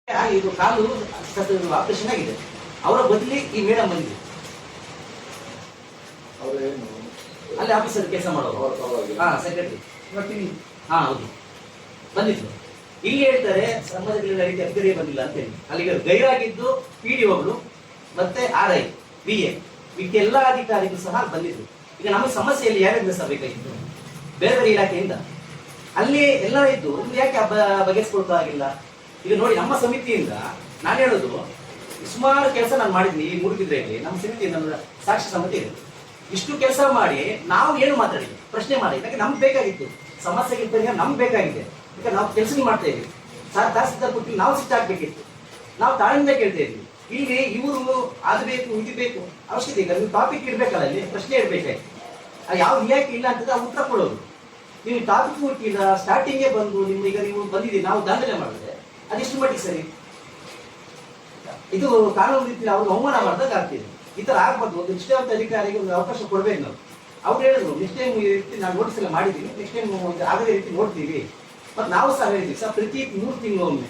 ಇದು ಕಾಲು ಆಪರೇಷನ್ ಆಗಿದೆ. ಅವರ ಬದಲಿ ಈ ಮೇಡಮ್ ಬಂದಿದೆ. ಅಲ್ಲಿ ಆಫೀಸರ್ ಕೆಲಸ ಮಾಡೋರು, ಸೆಕ್ರೆಟರಿ. ಹೌದು, ಬಂದಿದ್ರು. ಇಲ್ಲಿ ಹೇಳ್ತಾರೆ ಸಂಬಂಧಗಳಿಂದ ರೀತಿ ಅಭ್ಯರ್ಥಿ ಬಂದಿಲ್ಲ ಅಂತ ಹೇಳಿ. ಅಲ್ಲಿಗೆ ಗೈರಾಗಿದ್ದು PDOಗಳು ಮತ್ತೆ RI BA ಇದಕ್ಕೆಲ್ಲ ಅಧಿಕಾರಿಗಳು ಸಹ ಬಂದಿದ್ರು. ಈಗ ನಮ್ಮ ಸಮಸ್ಯೆಯಲ್ಲಿ ಯಾರು ಬೇಕಾಗಿತ್ತು? ಬೇರೆ ಬೇರೆ ಇಲಾಖೆಯಿಂದ ಅಲ್ಲಿ ಎಲ್ಲ ಇದ್ದು ಯಾಕೆ ಬಗೆಹರಿಸ್ಕೊಳ್ತಾಗಿಲ್ಲ? ಈಗ ನೋಡಿ, ನಮ್ಮ ಸಮಿತಿಯಿಂದ ನಾನು ಹೇಳೋದು, ಸುಮಾರು ಕೆಲಸ ನಾನು ಮಾಡಿದ್ದೀನಿ ಈ ಮೂಡುಬಿದ್ರೆಯಲ್ಲಿ. ನಮ್ಮ ಸಮಿತಿಯಿಂದ ಸಾಕ್ಷಿ ಸಮಿತಿ ಇದೆ. ಇಷ್ಟು ಕೆಲಸ ಮಾಡಿ ನಾವು ಏನು ಮಾತಾಡಿದ್ವಿ, ಪ್ರಶ್ನೆ ಮಾಡಿ. ಯಾಕೆ ನಮ್ಗೆ ಬೇಕಾಗಿತ್ತು ಸಮಸ್ಯೆಗೆ ಪರಿಹಾರ, ನಮ್ಗೆ ಬೇಕಾಗಿದೆ. ಈಗ ನಾವು ಕೆಲಸ ಮಾಡ್ತಾ ಇದ್ವಿ. ತಹಸೀಲ್ದಾರ್ ಕೊಟ್ಟು ನಾವು ಸಿಟ್ಟಾಗಬೇಕಿತ್ತು. ನಾವು ತಾಳ್ಮೆಯಿಂದ ಕೇಳ್ತಾ ಇದ್ವಿ. ಇಲ್ಲಿ ಇವರು ಅದು ಬೇಕು ಇದು ಬೇಕು ಅವಶ್ಯಕತೆ ಇಲ್ಲ. ನೀವು ಟಾಪಿಕ್ ಇಡ್ಬೇಕಲ್ಲ, ಇಲ್ಲಿ ಪ್ರಶ್ನೆ ಇಡ್ಬೇಕಾಯ್ತು. ಯಾವ ಇಲಾಖೆ ಇಲ್ಲ ಅಂತಂದ್ರೆ ಆ ಉತ್ತರ ಕೊಡೋದು. ನೀವು ಟಾಪಿಕ್ ಹುಡುಕಿಲ್ಲ, ಸ್ಟಾರ್ಟಿಂಗೇ ಬಂದು ನಿಮ್ಗೆ ನೀವು ಬಂದಿದ್ದೀವಿ ನಾವು ದಾಂಧಲೆ ಮಾಡಿದ್ರೆ ಅದೆಷ್ಟು ಮಟ್ಟಿಗೆ ಸರಿ? ಇದು ಕಾನೂನು ರೀತಿಯಲ್ಲಿ ಅವ್ರಿಗೆ ಅವಮಾನ ಮಾಡಿದಾಗ ಆಗ್ತಿದೆ. ಈ ತರ ಆಗ್ಬಾರ್ದು. ಒಂದು ನಿಷ್ಠಾವಂತ ಅಧಿಕಾರಿಗೆ ಒಂದು ಅವಕಾಶ ಕೊಡ್ಬೇಕು ನಾವು. ಅವ್ರು ಹೇಳಿದ್ರು, ನೆಕ್ಸ್ಟ್ ಟೈಮ್ ಈ ರೀತಿ ನಾನು ನೋಟಿಸ್ ಎಲ್ಲ ಮಾಡಿದ್ದೀವಿ, ನೆಕ್ಸ್ಟ್ ಟೈಮ್ ಆಗದೇ ರೀತಿ ನೋಡ್ತೀವಿ. ಮತ್ತು ನಾವು ಸಹ ಹೇಳಿದ್ವಿ ಸರ್, ಪ್ರತಿ 3 ತಿಂಗಳಿಗೊಮ್ಮೆ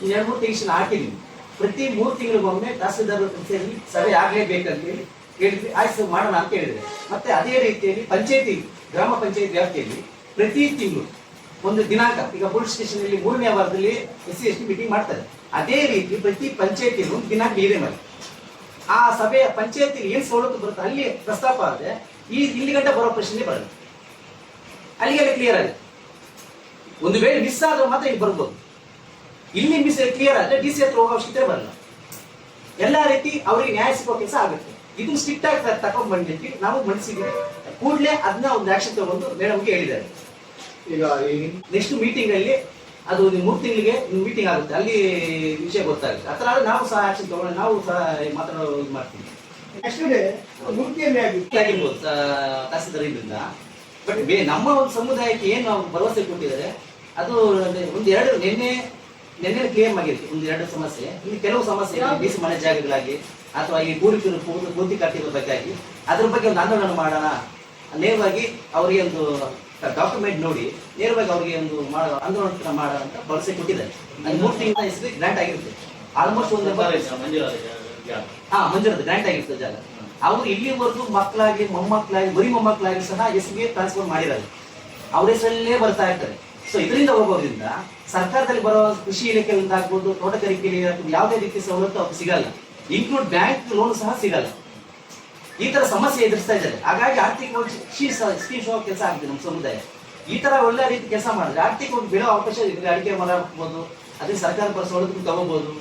2-3 ಟೆನ್ಷನ್ ಹಾಕಿದ್ವಿ. ಪ್ರತಿ 3 ತಿಂಗಳಿಗೊಮ್ಮೆ ತಹಸೀಲ್ದಾರ್ ಸೇರಿ ಸಭೆ ಆಗಲೇಬೇಕಂತ ಹೇಳಿ ಹೇಳಿದ್ವಿ. ಆಯ್ತು ಮಾಡೋಣ ಅಂತ ಹೇಳಿದ್ರೆ, ಮತ್ತೆ ಅದೇ ರೀತಿಯಲ್ಲಿ ಪಂಚಾಯತಿ, ಗ್ರಾಮ ಪಂಚಾಯತ್ ವ್ಯಾಪ್ತಿಯಲ್ಲಿ ಪ್ರತಿ ತಿಂಗಳು ಒಂದು ದಿನಾಂಕ, ಈಗ ಪೊಲೀಸ್ ಸ್ಟೇಷನ್ ಅಲ್ಲಿ 3ನೇ ವಾರದಲ್ಲಿ SC/ST ಮೀಟಿಂಗ್ ಮಾಡ್ತಾರೆ. ಅದೇ ರೀತಿ ಪ್ರತಿ ಪಂಚಾಯತಿಗೂ ದಿನಾಂಕ ಇದೆ ಮಾಡಿ ಆ ಸಭೆಯ ಪಂಚಾಯತಿ ಏನ್ ಸವಲತ್ತು ಬರುತ್ತೆ ಅಲ್ಲಿ ಪ್ರಸ್ತಾಪ ಆದ್ರೆ ಇಲ್ಲಿ ಗಂಟೆ ಬರೋ ಪ್ರಶ್ನೆ ಬರಲ್ಲ. ಅಲ್ಲಿಗೆ ಕ್ಲಿಯರ್ ಆಗಿದೆ. ಒಂದು ವೇಳೆ ಮಿಸ್ ಆದ್ರೆ ಮಾತ್ರ ಇಲ್ಲಿ ಬರ್ಬೋದು. ಇಲ್ಲಿ ಮಿಸ್ ಕ್ಲಿಯರ್ ಆದ್ರೆ DC ಹತ್ರ ಹೋಗೋ ಅವಶ್ಯಕತೆ ಬರಲ್ಲ. ಎಲ್ಲಾ ರೀತಿ ಅವರಿಗೆ ನ್ಯಾಯ ಸಿಗೋ ಕೆಲಸ ಆಗುತ್ತೆ. ಇದನ್ನ ಸ್ಟ್ರಿಕ್ಟ್ ಆಗಿ ತಗೊಂಡ್ ಬಂದಿದ್ವಿ ನಾವು ಮನಸ್ಸಿಗೆ. ಕೂಡಲೇ ಅದನ್ನ ಒಂದು ಆಕ್ಷನ್ ತಗೊಂಡು ಮೇಡಮ್ಗೆ ಹೇಳಿದ್ದಾರೆ. ಈಗ ನೆಕ್ಸ್ಟ್ ಮೀಟಿಂಗ್ ಅಲ್ಲಿ ಅದು 3 ತಿಂಗಳಿಗೆ ಮೀಟಿಂಗ್ ಆಗುತ್ತೆ, ಅಲ್ಲಿ ವಿಷಯ ಗೊತ್ತಾಗುತ್ತೆ. ಆ ತರ ನಾವು ಸಹ ಆಕ್ಷನ್ ತಗೊಂಡು ನಾವು ಸಹ ಮಾತಾಡೋ ಮಾಡ್ತೀವಿ. ಆಗಿರ್ಬೋದು ತಹಸೀಲ್ದಾರ್ ಇದರಿಂದ. ಬಟ್ ನಮ್ಮ ಒಂದು ಸಮುದಾಯಕ್ಕೆ ಏನು ಅವ್ರು ಭರವಸೆ ಕೊಟ್ಟಿದ್ದಾರೆ ಅದು ಒಂದೆರಡು ನಿನ್ನೆ ಕ್ಲೇಮ್ ಆಗಿದೆ. 1-2 ಸಮಸ್ಯೆ. ಇಲ್ಲಿ ಕೆಲವು ಸಮಸ್ಯೆ DC ಮನೆ ಜಾಗಗಳಾಗಿ ಅಥವಾ ಈ ಪೂರ್ವಿಕರು ಪೂರ್ತಿ ಕಟ್ಟಿರೋ ಬಗ್ಗೆ ಅದ್ರ ಬಗ್ಗೆ ಒಂದು ಆಂದೋಲನ ಮಾಡೋಣ. ನೇರವಾಗಿ ಅವರಿಗೆ ಒಂದು ಡಾಕ್ಯುಮೆಂಟ್ ನೋಡಿ ನೇರವಾಗಿ ಅವರಿಗೆ ಒಂದು ಆಂದೋಲನ ಮಾಡೋಣ ಅಂತ ಭರವಸೆ ಕೊಟ್ಟಿದ್ದಾರೆ. 3 ತಿಂಗಳ ಹೆಸರು ಗ್ರಾಂಟ್ ಆಗಿರುತ್ತೆ. ಆಲ್ಮೋಸ್ಟ್ ಒಂದು ಮಂಜೂರಾದ ಗ್ರಾಂಟ್ ಆಗಿರ್ತದೆ ಜಾಗ. ಅವರು ಇಲ್ಲಿವರೆಗೂ ಮಕ್ಕಳಾಗಿ ಮೊಮ್ಮಕ್ಕಳಾಗಿ ಬರೀ ಮೊಮ್ಮಕ್ಕಳಾಗಿ ಸಹ SB ಟ್ರಾನ್ಸ್ಫರ್ ಮಾಡಿದ್ದಾರೆ. ಅವ್ರ ಹೆಸರಲ್ಲೇ ಬರ್ತಾ ಇರ್ತಾರೆ. ಸೊ ಇದರಿಂದ ಹೋಗೋದ್ರಿಂದ ಸರ್ಕಾರದಲ್ಲಿ ಬರೋ ಕೃಷಿ ಇಲಾಖೆಯಿಂದ ಆಗ್ಬೋದು, ತೋಟಗಾರಿಕೆ ಯಾವುದೇ ರೀತಿ ಸವಲತ್ತು ಅವ್ರಿಗೆ ಸಿಗಲ್ಲ. ಇನ್ಕ್ಲೂಡ್ ಬ್ಯಾಂಕ್ ಲೋನ್ ಸಹ ಸಿಗಲ್ಲ. ಈ ತರ ಸಮಸ್ಯೆ ಎದುರಿಸ್ತಾ ಇದ್ದಾರೆ. ಹಾಗಾಗಿ ಆರ್ಥಿಕವಾಗಿ ಸ್ಕೀಮ್ ಶೋ ಕೆಲಸ ಆಗಿದೆ ನಮ್ಮ ಸಮುದಾಯ. ಈ ತರ ಒಳ್ಳೆ ರೀತಿ ಕೆಲಸ ಮಾಡಿದ್ರೆ ಆರ್ಥಿಕವಾಗಿ ಬೆಳೋ ಅವಕಾಶ ಇದೆ. ಅಡಿಕೆ ಮರ ಹಾಕ್ಬೋದು, ಅದೇ ಸರ್ಕಾರ ಬರೋ ಸವಲತ್ತು ತಗೋಬಹುದು,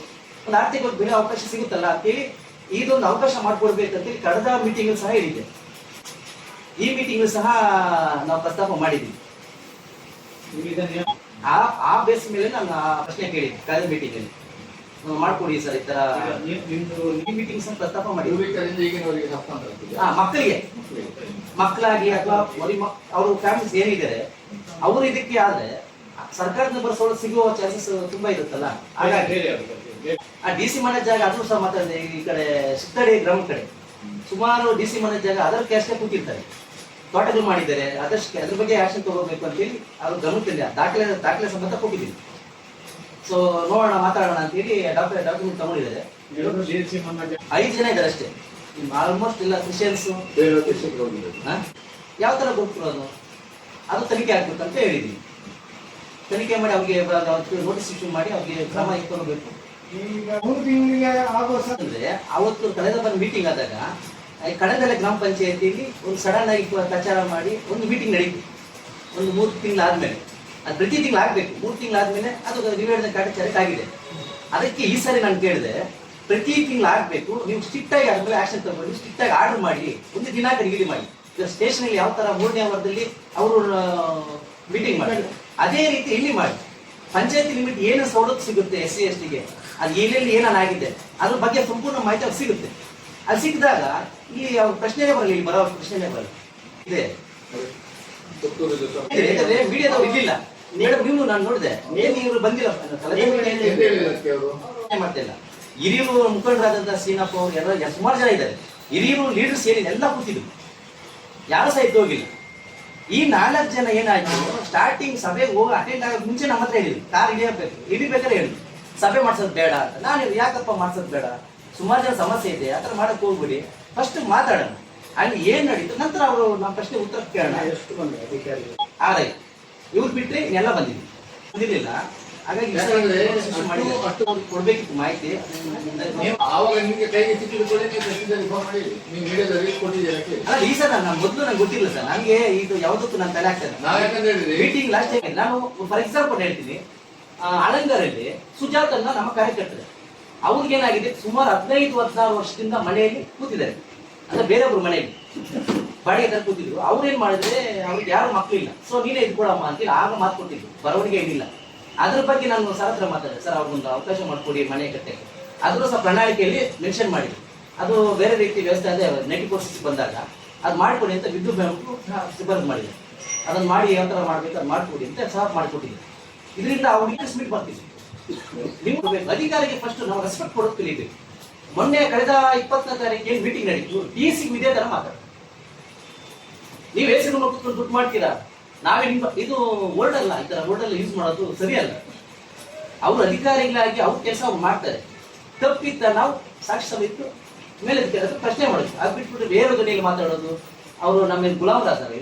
ಒಂದು ಆರ್ಥಿಕವಾಗಿ ಬೆಳೋ ಅವಕಾಶ ಸಿಗುತ್ತಲ್ಲ ಅಂತೇಳಿ ಇದೊಂದು ಅವಕಾಶ ಮಾಡ್ಕೊಡ್ಬೇಕಂತೇಳಿ ಕಳೆದ ಮೀಟಿಂಗ್ ಸಹ ಹೇಳಿದೆ. ಈ ಮೀಟಿಂಗ್ ಸಹ ನಾವು ಪ್ರಸ್ತಾಪ ಮಾಡಿದ್ವಿ. ಆ ಬೇಸ್ ಮೇಲೆ ನಾನು ಪ್ರಶ್ನೆ ಕೇಳಿದ್ದೆ ಕಳೆದ ಮೀಟಿಂಗ್ ಅಲ್ಲಿ. ಮಾಡ್ಕೊಡಿ ಸರ್, ಈ ತರ ಮೀಟಿಂಗ್ ಸಹ ಪ್ರಸ್ತಾಪ ಮಾಡಿದ್ವಿ. ಮಕ್ಕಳಾಗಿ ಅಥವಾ ಅವ್ರ ಫ್ಯಾಮಿಲೀಸ್ ಏನಿದ್ದಾರೆ ಅವರು ಇದಕ್ಕೆ ಆದ್ರೆ ಸರ್ಕಾರದಿಂದ ಬರೋ ಸವಲತ್ತು ಸಿಗುವ ಚಾನ್ಸಸ್ ತುಂಬಾ ಇರುತ್ತಲ್ಲ. ಹಾಗಾಗಿ ಆ DC ಮನೆ ಜಾಗ ಅದು ಸಹ ಮಾತಾಡಿದೆ. ಈ ಕಡೆ ಸಿಕ್ಕಡಿ ಗ್ರಾಮ ಕಡೆ ಸುಮಾರು DC ಮನೆ ಜಾಗ ಅದರ ಕ್ಯಾಸ್ಟೇ ಕೂತಿರ್ತಾರೆ, ತೋಟಗಳು ಮಾಡಿದ್ದಾರೆ. ಅದ್ರ ಬಗ್ಗೆ ಆಕ್ಷನ್ ತಗೋಬೇಕು ಅಂತೇಳಿ ಅವ್ರ ಗಮನದಲ್ಲಿ ದಾಖಲೆ ಸಮೇತ ಕೊಟ್ಟಿದ್ದೀವಿ. ಸೊ ನೋಡೋಣ, ಮಾತಾಡೋಣ ಅಂತೇಳಿ ಡಾಕ್ಯುಮೆಂಟ್ ತಗೊಂಡಿದ್ದಾರೆ. 5 ಜನ ಇದ್ದಾರೆ ಅಷ್ಟೇ. ಆಲ್ಮೋಸ್ಟ್ ಎಲ್ಲ ಕ್ರಿಶ್ಚಿಯನ್ಸ್. ಯಾವ ತರ ಗೊತ್ತಿರೋದು ಅದು ತನಿಖೆ ಆಗ್ಬೇಕು ಅಂತ ಹೇಳಿದೀವಿ. ತನಿಖೆ ಮಾಡಿ ಅವ್ರಿಗೆ ನೋಟಿಸ್ ಇಶ್ಯೂ ಮಾಡಿ ಅವ್ರಿಗೆ ಕ್ರಮ ಇಟ್ಕೊಳ್ಬೇಕು. ಅಂದ್ರೆ ಅವತ್ತು ಕಳೆದ ಬಂದು ಮೀಟಿಂಗ್ ಆದಾಗ ಕಳೆದಲ್ಲೇ ಗ್ರಾಮ ಪಂಚಾಯತಿಯಲ್ಲಿ ಒಂದು ಸಡನ್ ಆಗಿ ಪ್ರಚಾರ ಮಾಡಿ ಒಂದು ಮೀಟಿಂಗ್ ನಡೀತು. ಒಂದು 3 ತಿಂಗಳಾದ್ಮೇಲೆ, ಅದು ಪ್ರತಿ ತಿಂಗಳು ಆಗ್ಬೇಕು. 3 ತಿಂಗಳಾದ್ಮೇಲೆ ಅದು ನಿವೇದನೆ ಕಾಟಾಚಾರಕ್ಕೆ ಆಗಿದೆ. ಅದಕ್ಕೆ ಈ ಸಾರಿ ನಾನು ಕೇಳಿದೆ, ಪ್ರತಿ ತಿಂಗಳು ಆಗ್ಬೇಕು, ನೀವು ಸ್ಟ್ರಿಕ್ಟ್ ಆಗಿ ಆದ್ಮೇಲೆ ಆಕ್ಷನ್ ತಗೊಂಡು ಸ್ಟ್ರಿಕ್ಟ್ ಆಗಿ ಆರ್ಡರ್ ಮಾಡಿ ಒಂದು ದಿನಾಂಕ ನಿಗದಿ ಮಾಡಿ. ಸ್ಟೇಷನ್ ಅಲ್ಲಿ ಯಾವ ತರ 3ನೇ ವಾರದಲ್ಲಿ ಅವರು ಮೀಟಿಂಗ್ ಮಾಡಿ ಅದೇ ರೀತಿ ಇಲ್ಲಿ ಮಾಡಿ. ಪಂಚಾಯತಿ ಲಿಮಿಟ್ ಏನು ಸವಲತ್ತು ಸಿಗುತ್ತೆ SC/STಗೆ, ಅದು ಎಲ್ಲೆಲ್ಲಿ ಏನಾಗಿದೆ ಅದ್ರ ಬಗ್ಗೆ ಸಂಪೂರ್ಣ ಮಾಹಿತಿ ಅವ್ರಿಗೆ ಸಿಗುತ್ತೆ. ಅದು ಸಿಕ್ಕಿದಾಗ ಇಲ್ಲಿ ಅವ್ರ ಪ್ರಶ್ನೆನೇ ಬರಲ್ಲ, ಇಲ್ಲಿ ಬರೋ ಪ್ರಶ್ನೆನೇ ಬರಲ್ಲ. ಇದೆ ಮೀಡಿಯಾದವ್ರು ಇರ್ಲಿಲ್ಲ ಮೇಡಮ್, ನೀವು ನಾನು ನೋಡಿದೆ ಇವರು ಬಂದಿಲ್ಲ, ಮಾಡ್ತಿಲ್ಲ. ಹಿರಿಯರು ಮುಖಂಡರಾದಂತಹ ಶ್ರೀನಪ್ಪ ಅವರು ಎಲ್ಲ ಸುಮಾರು ಜನ ಇದ್ದಾರೆ. ಹಿರಿಯರು ಲೀಡರ್ಸ್ ಏನಿದೆ ಎಲ್ಲ ಕೂತಿದ್ರು, ಯಾರು ಸಹ ಎದ್ದು ಹೋಗಿಲ್ಲ. ಈ 4 ಜನ ಏನಾಯ್ತು, ಸ್ಟಾರ್ಟಿಂಗ್ ಸಭೆಗೆ ಹೋಗಿ ಅಟೆಂಡ್ ಆಗೋದು ಮುಂಚೆ ನಮ್ಮ ಹತ್ರ ಹೇಳಿದ್ರು, ಕಾರ್ ಹಿಡಿಯಬೇಕು, ಹಿಡಿಬೇಕಾದ್ರೆ ಹೇಳಿದ್ರು ಸಭೆ ಮಾಡ್ಸೋದು ಬೇಡ ಅಂತ. ನಾನು ಯಾಕಪ್ಪ ಮಾಡ್ಸೋದು ಬೇಡ, ಸುಮಾರು ಜನ ಸಮಸ್ಯೆ ಇದೆ, ಆ ಥರ ಮಾಡಕ್ಕೆ ಹೋಗ್ಬಿಡಿ, ಫಸ್ಟ್ ಮಾತಾಡೋಣ, ಅಲ್ಲಿ ಏನ್ ನಡೀತು ನಂತರ ಅವರು ನಮ್ಮ ಪ್ರಶ್ನೆ ಉತ್ತರ ಕೇಳೋಣ. ಎಷ್ಟು ಬಂದ್ರೆ ಅಧಿಕಾರಿಗಳು ಆರೈ ಇವ್ರು ಬಿಟ್ರೆ ಇನ್ನೆಲ್ಲ ಬಂದಿರಲಿಲ್ಲ. ಹಾಗಾಗಿ ಅಷ್ಟು ಕೊಡ್ಬೇಕಿತ್ತು ಮಾಹಿತಿ. ಆವಾಗ ನಿಮಗೆ ಕೈಗೆ ಸಿಕ್ಕಿದ ಕೂಡ ನೀವು ಪ್ರಶ್ನೆದಲ್ಲಿ ಫೋನ್ ಮಾಡಿ ನೀವು ಮೀಡಿಯಾದಲ್ಲಿ ಕೊಟ್ಟಿದ್ದೀರಾ? ಅಲ್ಲ ಈ ಸರ್ ನಾನು ಮೊದಲು ನಂಗೆ ಗೊತ್ತಿಲ್ಲ ಸರ್, ನನಗೆ ಇದು ಯಾವುದಕ್ಕೂ ನಾನು ತಲೆ ಆಗ್ತದೆ. ನಾವು ಯಾಕಂದ್ರೆ ಮೀಟಿಂಗ್ ಲಾಸ್ಟ್ ಟೈಮ್ ನಾನು ಫಾರ್ ಎಕ್ಸಾಂಪಲ್ ಹೇಳ್ತೀನಿ, ಅಲಂಗಾರಲ್ಲಿ ಸುಜಾತನ್ನ ನಮ್ಮ ಕಾರ್ಯಕರ್ತರು, ಅವ್ರಿಗೇನಾಗಿದೆ ಸುಮಾರು 15-16 ವರ್ಷದಿಂದ ಮನೆಯಲ್ಲಿ ಕೂತಿದ್ದಾರೆ, ಅಂದ್ರೆ ಬೇರೆಯವ್ರ ಮನೆಯಲ್ಲಿ ಬಾಡಿಗೆ ತರ ಕೂತಿದ್ರು. ಅವ್ರೇನ್ ಮಾಡಿದ್ರೆ ಅವ್ರಿಗೆ ಯಾರು ಮಕ್ಕಳಿಲ್ಲ, ಸೊ ನೀನೇ ಇದ್ಕೊಡಮ್ಮ ಅಂತೇಳಿ ಆಗ ಮಾತು ಕೊಟ್ಟಿದ್ರು, ಬರವಣಿಗೆ ಏನಿಲ್ಲ. ಅದ್ರ ಬಗ್ಗೆ ನಾನು ಸರ್ ಹತ್ರ ಮಾತಾಡಿದೆ, ಸರ್ ಅವ್ರಿಗೊಂದು ಅವಕಾಶ ಮಾಡಿಕೊಡಿ ಮನೆ ಕಟ್ಟಕ್ಕೆ. ಅದ್ರ ಸಹ ಪ್ರಣಾಳಿಕೆಯಲ್ಲಿ ಮೆನ್ಷನ್ ಮಾಡಿದ್ರು, ಅದು ಬೇರೆ ರೀತಿ ವ್ಯವಸ್ಥೆ ಅದೇ ನೆಗೆಟಿವ್ ಪರಿಸ್ಥಿತಿ ಬಂದಾಗ ಅದು ಮಾಡಿಕೊಡಿ ಅಂತ ವಿದ್ಯುತ್ ಬ್ಯಾಂಕು ಶಿಫಾರಸು ಮಾಡಿದೆ. ಅದನ್ನ ಮಾಡಿ ಯಾವ ಥರ ಮಾಡ್ಬೇಕು ಅದು ಮಾಡಿಕೊಡಿ ಅಂತ ಸಹ ಮಾಡಿಕೊಟ್ಟಿದ್ದೆ. ಇದರಿಂದ ಅವ್ರಿಗೆ ಇನ್ವೆಸ್ಟ್ಮೆಂಟ್ ಬರ್ತೀವಿ. ನೀವು ಅಧಿಕಾರಿಗೆ ಫಸ್ಟ್ ನಾವು ರೆಸ್ಪೆಕ್ಟ್ ಕೊಡೋದು ಕಲಿಬೇಕು. ಮೊನ್ನೆ ಕಳೆದ 20ನೇ ತಾರೀಕು ಏನು ಮೀಟಿಂಗ್ ನಡೀತು, ಸಿ ಇದೇ ತರ ಮಾತಾಡ, ನೀವು ಹೆಸರು ಕೂತ್ಕೊಂಡು ದುಡ್ಡು ಮಾಡ್ತೀರಾ, ನಾವೇ ನಿಮ್ಮ ಇದು ವರ್ಡ್ ಅಲ್ಲ, ಈ ತರ ವರ್ಡ್ ಯೂಸ್ ಮಾಡೋದು ಸರಿಯಲ್ಲ. ಅವ್ರು ಅಧಿಕಾರಿಗಳಾಗಿ ಅವ್ರ ಕೆಲಸ ಅವ್ರು ಮಾಡ್ತಾರೆ, ತಪ್ಪಿತ್ತ ನಾವು ಸಾಕ್ಷಿ ಸಮೇತ ಮೇಲೆ ಪ್ರಶ್ನೆ ಮಾಡೋದು, ಅದು ಬಿಟ್ಬಿಟ್ಟು ಬೇರೆ ಧ್ವನಿಯಲ್ಲಿ ಮಾತಾಡೋದು, ಅವರು ನಮ್ಮ ಗುಲಾಮರಾಗ್ತಾರೆ.